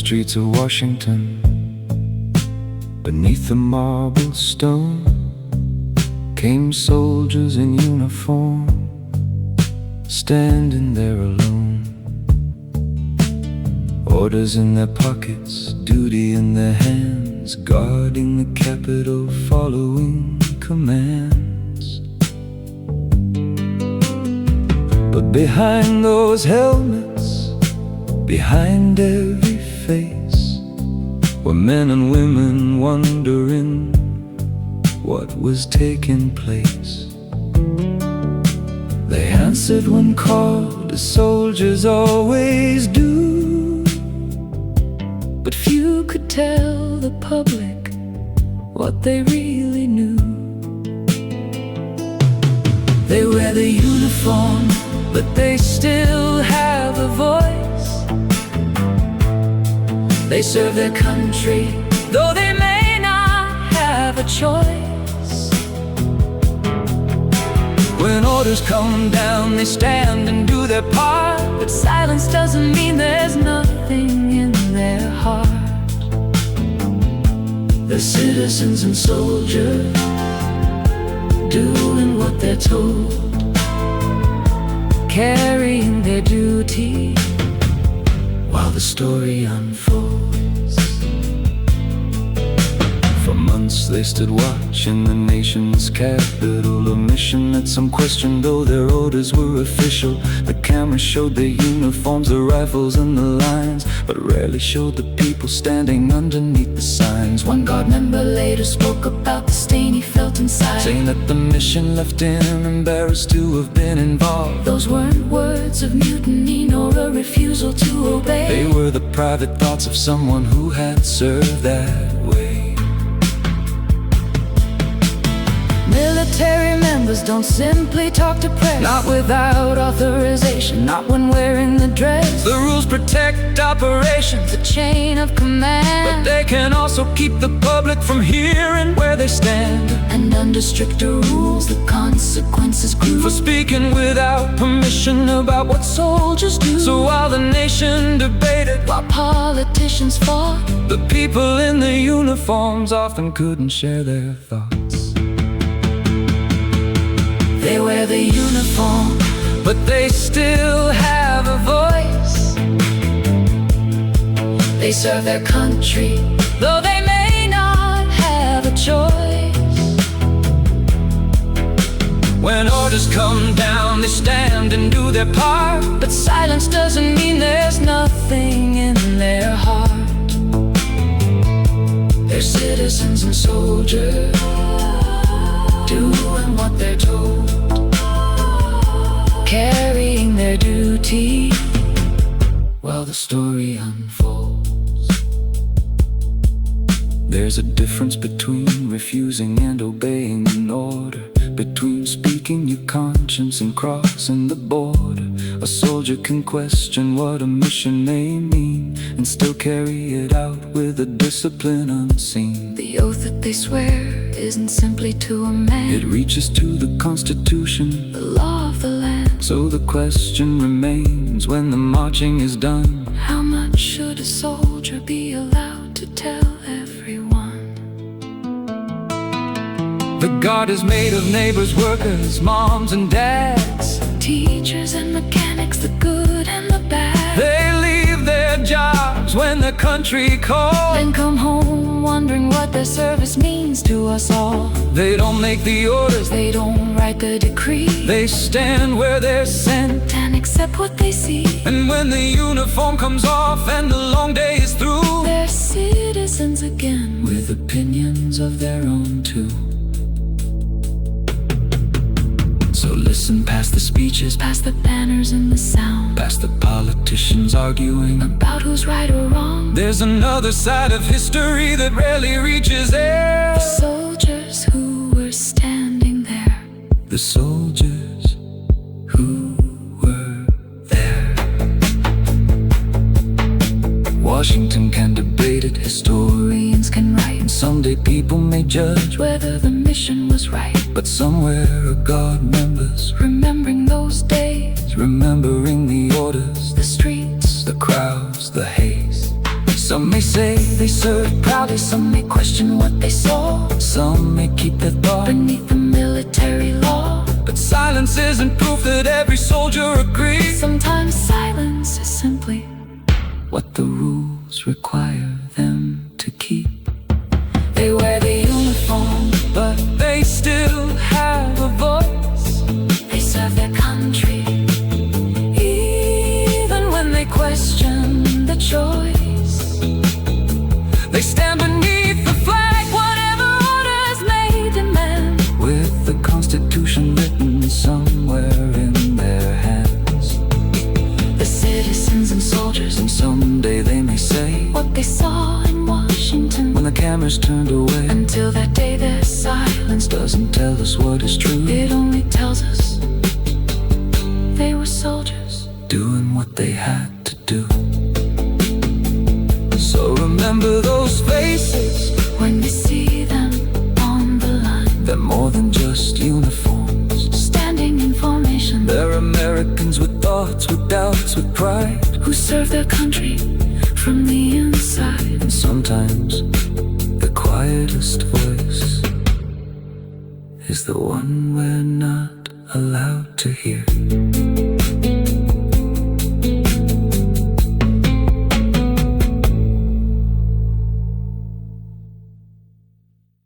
streets of Washington, beneath the marble stone, came soldiers in uniform, standing there alone. Orders in their pockets, duty in their hands, guarding the Capitol, following commands. But behind those helmets, behind every face, were men and women wondering what was taking place. They answered when called, as soldiers always do, but few could tell the public what they really knew. They wear the uniform, but they still have a voice. They serve their country, though they may not have a choice. When orders come down, they stand and do their part, but silence doesn't mean there's nothing in their heart. They're citizens and soldiers, doing what they're told, carrying their duty while the story unfolds. For months they stood watching the nation's capital, a mission that some questioned, though their orders were official. The camera showed their uniforms, the rifles and the lines, but rarely showed the people standing underneath the signs. One guard member later spoke about the stain he felt inside, saying that the mission left him embarrassed to have been involved. Those weren't words of mutiny nor a refusal to obey. They were the private thoughts of someone who had served that way. Military members don't simply talk to press, not without authorization, not when wearing the dress. The rules protect operations, the chain of command, but they can also keep the public from hearing where they stand. And under stricter rules, the consequences grew for speaking without permission about what soldiers do. So while the nation debated, while politicians fought, the people in the uniforms often couldn't share their thoughts. They wear the uniform, but they still have a voice. They serve their country, though they may not have a choice. When orders come down, they stand and do their part, but silence doesn't mean there's nothing in their heart. They're citizens and soldiers, doing what they're told, carrying their duty while the story unfolds. There's a difference between refusing and obeying an order, between speaking your conscience and crossing the border. A soldier can question what a mission may mean and still carry it out with a discipline unseen. The oath that they swear isn't simply to a man, it reaches to the Constitution, the law of the land. So the question remains, when the marching is done, how much should a soldier be allowed to tell everyone? The guard is made of neighbors, workers, moms and dads, teachers and mechanics, the good and the bad. They leave their jobs when the country calls, then come home wondering what their service means to us all. They don't make the orders, they don't write the decree. They stand where they're sent and accept what they see. And when the uniform comes off and the long day is through, they're citizens again, with opinions of their own too. So listen past the speeches, past the banners and the sound, past the politicians arguing about who's right or wrong. There's another side of history that rarely reaches air. The soldiers who were standing there, the soldiers who were there. Washington can debate it, historians can write, and someday people may judge whether the mission was right. But somewhere a guard member's remembering those days, remembering the orders, the streets, the crowds, the haze, Some may say they served proudly, some may question what they saw. Some may keep their thought beneath the military law. But silence isn't proof that every soldier agrees. Sometimes silence is simply what the rules require them to keep. they wear the uniform, But they still have a voice. they serve their country, Even when they question the choice. they stand beneath the flag, whatever orders may demand, with the Constitution written somewhere in their hands. The citizens and soldiers, And someday they may say, what they saw in Washington. when the camera's turned away, Until that day their silence doesn't tell us what is true. it only tells us they were soldiers. Doing what they had to do. So remember those faces, When you see them on the line, they're more than just uniforms. standing in formation, They're Americans with thoughts, with doubts, with pride. who serve their country from the inside. And sometimes the quietest voice is the one we're not allowed to hear.